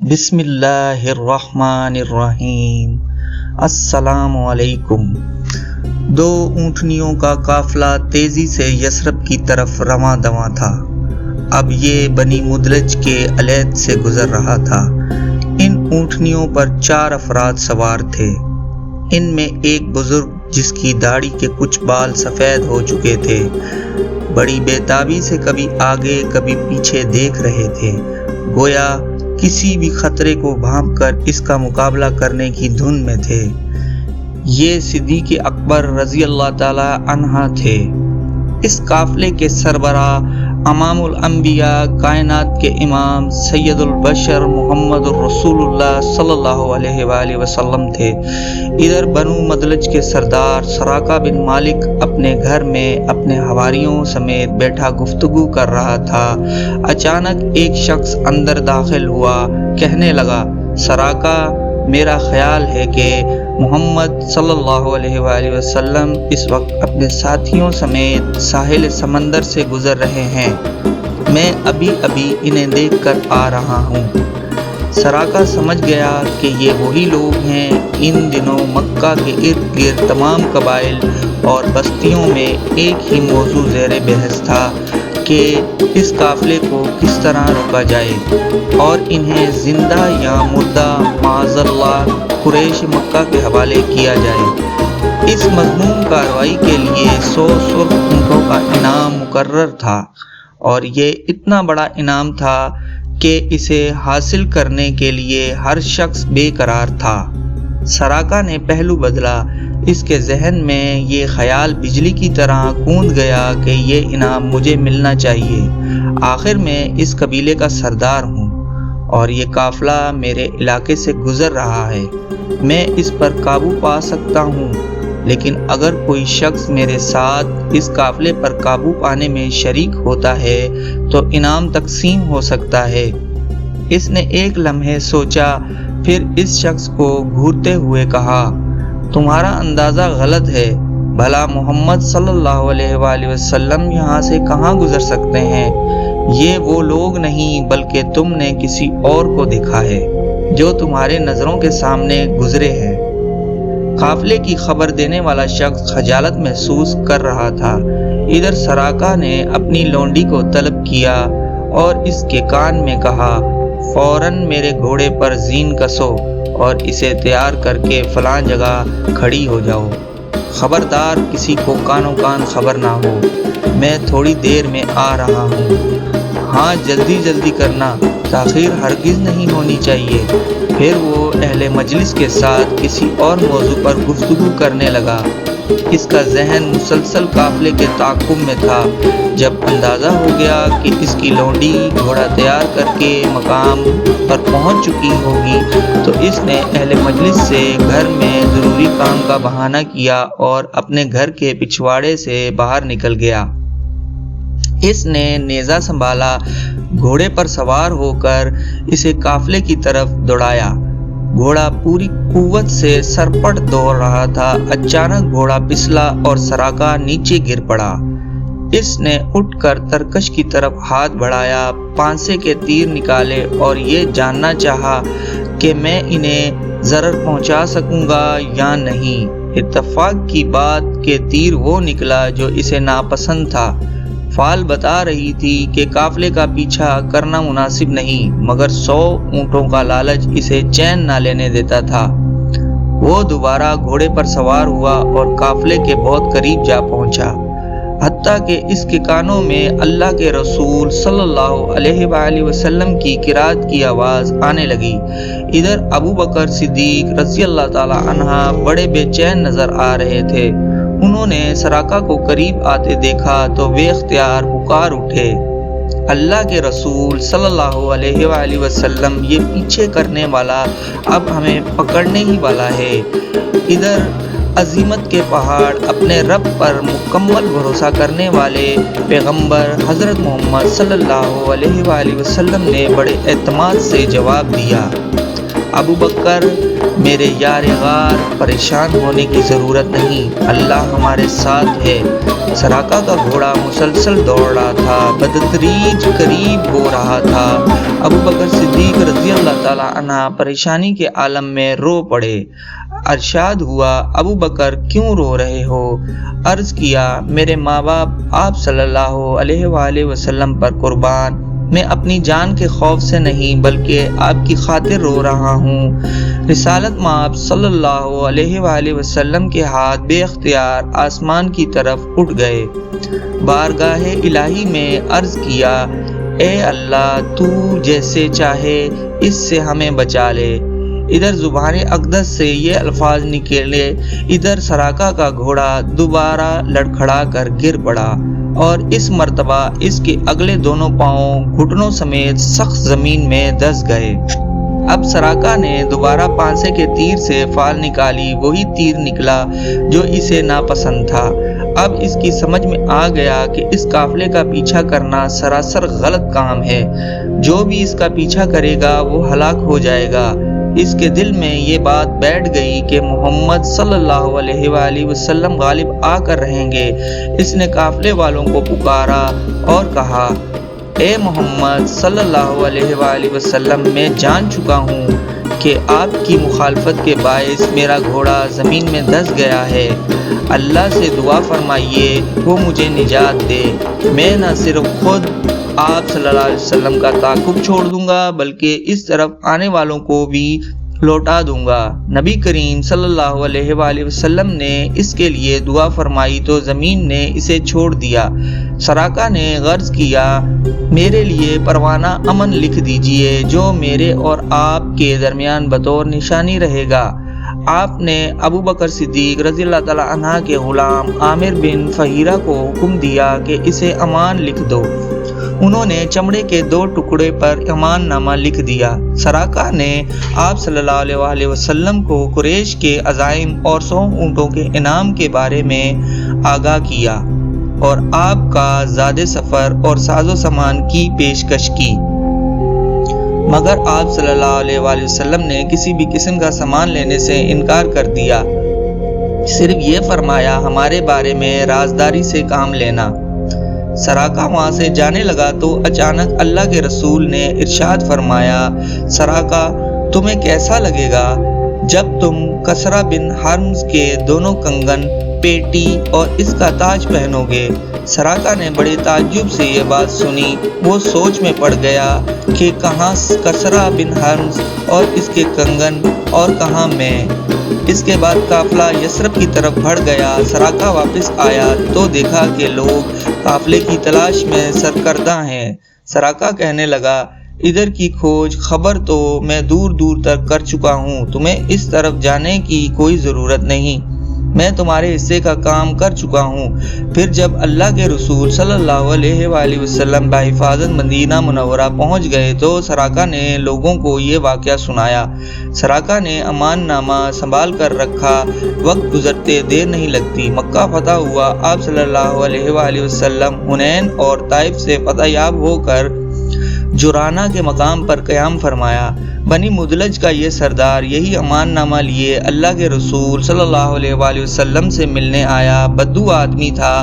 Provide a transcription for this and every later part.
بسم اللہ الرحمن الرحیم۔ السلام علیکم۔ دو اونٹنیوں کا قافلہ تیزی سے یثرب کی طرف رواں دواں تھا۔ اب یہ بنی مدلج کے علیحد سے گزر رہا تھا۔ ان اونٹنیوں پر 4 افراد سوار تھے۔ ان میں ایک بزرگ جس کی داڑھی کے کچھ بال سفید ہو چکے تھے، بڑی بےتابی سے کبھی آگے کبھی پیچھے دیکھ رہے تھے، گویا کسی بھی خطرے کو بھانپ کر اس کا مقابلہ کرنے کی دھن میں تھے۔ یہ صدیق اکبر رضی اللہ تعالی عنہ تھے۔ اس قافلے کے سربراہ امام الانبیاء، کائنات کے امام سید البشر محمد الرسول اللہ صلی اللہ علیہ وآلہ وسلم تھے۔ ادھر بنو مدلج کے سردار سراقہ بن مالک اپنے گھر میں اپنے حواریوں سمیت بیٹھا گفتگو کر رہا تھا۔ اچانک ایک شخص اندر داخل ہوا، کہنے لگا، سراقہ، میرا خیال ہے کہ محمد صلی اللہ علیہ وآلہ وسلم اس وقت اپنے ساتھیوں سمیت ساحل سمندر سے گزر رہے ہیں۔ میں ابھی انہیں دیکھ کر آ رہا ہوں۔ سراقہ سمجھ گیا کہ یہ وہی لوگ ہیں۔ ان دنوں مکہ کے ارد گرد تمام قبائل اور بستیوں میں ایک ہی موضوع زیر بحث تھا کہ اس قافلے کو کس طرح روکا جائے اور انہیں زندہ یا مردہ معاذ اللہ قریش مکہ کے حوالے کیا جائے۔ اس مضمون کارروائی کے لیے 100 سرخ اونٹوں کا انعام مقرر تھا، اور یہ اتنا بڑا انعام تھا کہ اسے حاصل کرنے کے لیے ہر شخص بے قرار تھا۔ سراقہ نے پہلو بدلا۔ اس کے ذہن میں یہ خیال بجلی کی طرح گونج گیا کہ یہ انعام مجھے ملنا چاہیے۔ آخر میں اس قبیلے کا سردار ہوں اور یہ قافلہ میرے علاقے سے گزر رہا ہے۔ میں اس پر قابو پا سکتا ہوں، لیکن اگر کوئی شخص میرے ساتھ اس قافلے پر قابو پانے میں شریک ہوتا ہے تو انعام تقسیم ہو سکتا ہے۔ اس نے ایک لمحے سوچا، پھر اس شخص کو گھورتے ہوئے کہا، تمہارا اندازہ غلط ہے۔ بھلا محمد صلی اللہ علیہ وآلہ وسلم یہاں سے کہاں گزر سکتے ہیں؟ یہ وہ لوگ نہیں بلکہ تم نے کسی اور کو دیکھا ہے جو تمہارے نظروں کے سامنے گزرے ہیں۔ قافلے کی خبر دینے والا شخص خجالت محسوس کر رہا تھا۔ ادھر سراقہ نے اپنی لونڈی کو طلب کیا اور اس کے کان میں کہا، فوراً میرے گھوڑے پر زین کسو اور اسے تیار کر کے فلاں جگہ کھڑی ہو جاؤ۔ خبردار کسی کو کانوں کان خبر نہ ہو، میں تھوڑی دیر میں آ رہا ہوں۔ ہاں، جلدی کرنا، تاخیر ہرگز نہیں ہونی چاہیے۔ پھر وہ اہل مجلس کے ساتھ کسی اور موضوع پر گفتگو کرنے لگا۔ اس کا ذہن مسلسل قافلے کے تعاقب میں تھا۔ جب اندازہ ہو گیا کہ اس کی لونڈی گھوڑا تیار کر کے مقام پر پہنچ چکی ہوگی تو اس نے اہل مجلس سے گھر میں ضروری کام کا بہانہ کیا اور اپنے گھر کے پچھواڑے سے باہر نکل گیا۔ اس نے نیزہ سنبھالا، گھوڑے پر سوار ہو کر اسے قافلے کی طرف دوڑایا۔ گھوڑا پوری قوت سے سرپٹ دوڑ رہا تھا۔ اچانک گھوڑا پسلا اور سراقہ نیچے گر پڑا۔ اس نے اٹھ کر ترکش کی طرف ہاتھ بڑھایا، پانسے کے تیر نکالے اور یہ جاننا چاہا کہ میں انہیں ضرر پہنچا سکوں گا یا نہیں۔ اتفاق کی بات کہ تیر وہ نکلا جو اسے ناپسند تھا۔ فال بتا رہی تھی کہ قافلے کا پیچھا کرنا مناسب نہیں، مگر 100 اونٹوں کا لالچ اسے چین نہ لینے دیتا تھا۔ وہ دوبارہ گھوڑے پر سوار ہوا اور قافلے کے بہت قریب جا پہنچا، حتیٰ کہ اس کے کانوں میں اللہ کے رسول صلی اللہ علیہ وآلہ وسلم کی قرات کی آواز آنے لگی۔ ادھر ابو بکر صدیق رضی اللہ تعالی عنہ بڑے بے چین نظر آ رہے تھے۔ انہوں نے سراقہ کو قریب آتے دیکھا تو بے اختیار پکار اٹھے، اللہ کے رسول صلی اللہ علیہ وآلہ وسلم، یہ پیچھے کرنے والا اب ہمیں پکڑنے ہی والا ہے۔ ادھر عظمت کے پہاڑ اپنے رب پر مکمل بھروسہ کرنے والے پیغمبر حضرت محمد صلی اللہ علیہ وآلہ وسلم نے بڑے اعتماد سے جواب دیا، ابو بکر میرے یار غار، پریشان ہونے کی ضرورت نہیں، اللہ ہمارے ساتھ ہے۔ سراقہ کا گھوڑا مسلسل دوڑ رہا تھا، بتدریج قریب ہو رہا تھا۔ ابو بکر صدیق رضی اللہ تعالیٰ عنہ پریشانی کے عالم میں رو پڑے۔ ارشاد ہوا، ابو بکر کیوں رو رہے ہو؟ عرض کیا، میرے ماں باپ آپ صلی اللہ علیہ وآلہ وسلم پر قربان، میں اپنی جان کے خوف سے نہیں بلکہ آپ کی خاطر رو رہا ہوں۔ رسالت مآب صلی اللہ علیہ وآلہ وسلم کے ہاتھ بے اختیار آسمان کی طرف اٹھ گئے۔ بارگاہ الہی میں عرض کیا، اے اللہ، تو جیسے چاہے اس سے ہمیں بچا لے۔ ادھر زبان اقدس سے یہ الفاظ نکلے، ادھر سراقہ کا گھوڑا دوبارہ لڑکھڑا کر گر پڑا اور اس مرتبہ اس کے اگلے دونوں پاؤں گھٹنوں سمیت سخت زمین میں دھس گئے۔ اب سراقہ نے دوبارہ پانسے کے تیر سے فال نکالی، وہی تیر نکلا جو اسے ناپسند تھا۔ اب اس کی سمجھ میں آ گیا کہ اس قافلے کا پیچھا کرنا سراسر غلط کام ہے، جو بھی اس کا پیچھا کرے گا وہ ہلاک ہو جائے گا۔ اس کے دل میں یہ بات بیٹھ گئی کہ محمد صلی اللہ علیہ وآلہ وسلم غالب آ کر رہیں گے۔ اس نے قافلے والوں کو پکارا اور کہا، اے محمد صلی اللہ علیہ وآلہ وسلم، میں جان چکا ہوں کہ آپ کی مخالفت کے باعث میرا گھوڑا زمین میں دھس گیا ہے۔ اللہ سے دعا فرمائیے وہ مجھے نجات دے۔ میں نہ صرف خود آپ صلی اللہ علیہ وسلم کا تعاقب چھوڑ دوں گا بلکہ اس طرف آنے والوں کو بھی لوٹا دوں گا۔ نبی کریم صلی اللہ علیہ وآلہ وسلم نے اس کے لیے دعا فرمائی تو زمین نے اسے چھوڑ دیا۔ سراقہ نے غرض کیا، میرے لیے پروانہ امن لکھ دیجئے جو میرے اور آپ کے درمیان بطور نشانی رہے گا۔ آپ نے ابو بکر صدیق رضی اللہ تعالیٰ عنہ کے غلام عامر بن فہیرہ کو حکم دیا کہ اسے امان لکھ دو۔ انہوں نے چمڑے کے 2 ٹکڑے پر امان نامہ لکھ دیا۔ سراقہ نے آپ صلی اللہ علیہ وآلہ وسلم کو قریش کے عزائم اور 100 اونٹوں کے انعام کے بارے میں آگاہ کیا اور آپ کا زاد سفر اور ساز و سامان کی پیشکش کی، مگر آپ صلی اللہ علیہ وآلہ وسلم نے کسی بھی قسم کا سامان لینے سے انکار کر دیا، صرف یہ فرمایا ہمارے بارے میں رازداری سے کام لینا۔ سراقہ وہاں سے جانے لگا تو اچانک اللہ کے رسول نے ارشاد فرمایا، سراقہ تمہیں کیسا لگے گا جب تم کسرا بن حرمز کے دونوں کنگن، پیٹی اور اس کا تاج پہنو گے؟ سراقہ نے بڑے تعجب سے یہ بات سنی، وہ سوچ میں پڑ گیا کہ کہاں کسرا بن حرمز اور اس کے کنگن اور کہاں میں۔ اس کے بعد قافلہ یثرب کی طرف بڑھ گیا۔ سراقہ واپس آیا تو دیکھا کہ لوگ قافلے کی تلاش میں سرگرداں ہیں۔ سراقہ کہنے لگا، ادھر کی کھوج خبر تو میں دور دور تک کر چکا ہوں، تمہیں اس طرف جانے کی کوئی ضرورت نہیں، میں تمہارے حصے کا کام کر چکا ہوں۔ پھر جب اللہ کے رسول صلی اللہ علیہ وآلہ وسلم بحفاظت مدینہ منورہ پہنچ گئے تو سراقہ نے لوگوں کو یہ واقعہ سنایا۔ سراقہ نے امان نامہ سنبھال کر رکھا، وقت گزرتے دیر نہیں لگتی، مکہ فتح ہوا۔ آپ صلی اللہ علیہ وآلہ وسلم حنین اور طائف سے فتح یاب ہو کر جرانہ کے مقام پر قیام فرمایا۔ بنی مدلج کا یہ سردار یہی امان نامہ لیے اللہ کے رسول صلی اللہ علیہ وآلہ وسلم سے ملنے آیا۔ بدو آدمی تھا،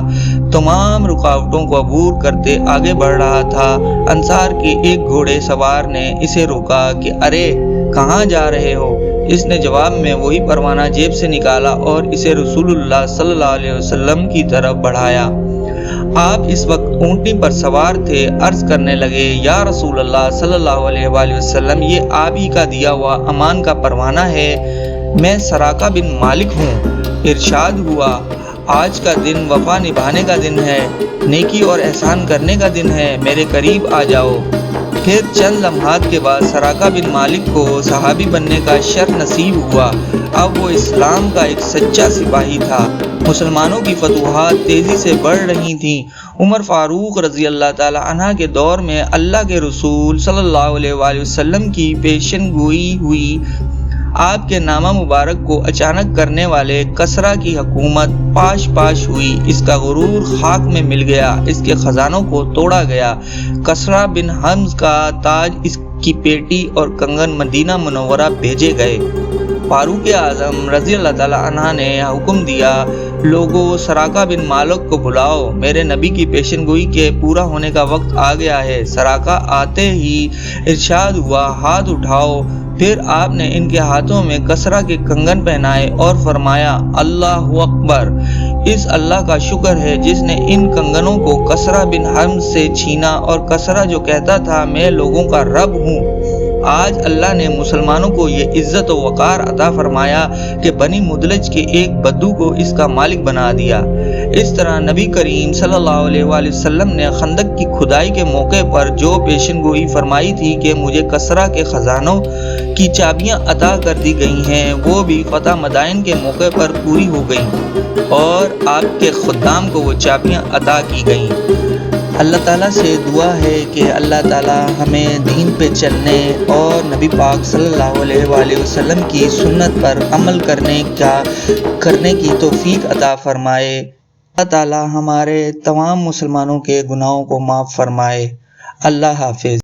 تمام رکاوٹوں کو عبور کرتے آگے بڑھ رہا تھا۔ انصار کے ایک گھوڑے سوار نے اسے روکا کہ ارے کہاں جا رہے ہو؟ اس نے جواب میں وہی پروانہ جیب سے نکالا اور اسے رسول اللہ صلی اللہ علیہ وسلم کی طرف بڑھایا۔ آپ اس وقت اونٹنی پر سوار تھے، عرض کرنے لگے، یا رسول اللہ صلی اللہ علیہ وآلہ وسلم، یہ آپ ہی کا دیا ہوا امان کا پروانہ ہے، میں سراقہ بن مالک ہوں۔ ارشاد ہوا، آج کا دن وفا نبھانے کا دن ہے، نیکی اور احسان کرنے کا دن ہے، میرے قریب آ جاؤ۔ پھر چند لمحات کے بعد سراقہ بن مالک کو صحابی بننے کا شرف نصیب ہوا۔ اب وہ اسلام کا ایک سچا سپاہی تھا۔ مسلمانوں کی فتوحات تیزی سے بڑھ رہی تھیں۔ عمر فاروق رضی اللہ تعالی عنہ کے دور میں اللہ کے رسول صلی اللہ علیہ وآلہ وسلم کی پیشن گوئی ہوئی۔ آپ کے نامہ مبارک کو اچانک کرنے والے کسرا کی حکومت پاش پاش ہوئی، اس کا غرور خاک میں مل گیا، اس کے خزانوں کو توڑا گیا۔ کسرا بن حرمز کا تاج اس کی پیٹی اور کنگن مدینہ منورہ بھیجے گئے۔ فاروق اعظم رضی اللہ تعالیٰ عنہ نے حکم دیا، لوگو سراقہ بن مالک کو بلاؤ، میرے نبی کی پیشن گوئی کے پورا ہونے کا وقت آ گیا ہے۔ سراقہ آتے ہی ارشاد ہوا، ہاتھ اٹھاؤ۔ پھر آپ نے ان کے ہاتھوں میں کسرا کے کنگن پہنائے اور فرمایا، اللہ اکبر، اس اللہ کا شکر ہے جس نے ان کنگنوں کو کسرا بن حرمز سے چھینا، اور کسرا جو کہتا تھا میں لوگوں کا رب ہوں، آج اللہ نے مسلمانوں کو یہ عزت و وقار عطا فرمایا کہ بنی مدلج کے ایک بدو کو اس کا مالک بنا دیا۔ اس طرح نبی کریم صلی اللہ علیہ وآلہ وسلم نے خندق کی کھدائی کے موقع پر جو پیشن گوئی فرمائی تھی کہ مجھے کسرا کے خزانوں کی چابیاں عطا کر دی گئی ہیں، وہ بھی فتح مدائن کے موقع پر پوری ہو گئیں اور آپ کے خدام کو وہ چابیاں عطا کی گئیں۔ اللہ تعالیٰ سے دعا ہے کہ اللہ تعالیٰ ہمیں دین پہ چلنے اور نبی پاک صلی اللہ علیہ وآلہ وسلم کی سنت پر عمل کرنے کی توفیق عطا فرمائے۔ اللہ تعالیٰ ہمارے تمام مسلمانوں کے گناہوں کو معاف فرمائے۔ اللہ حافظ۔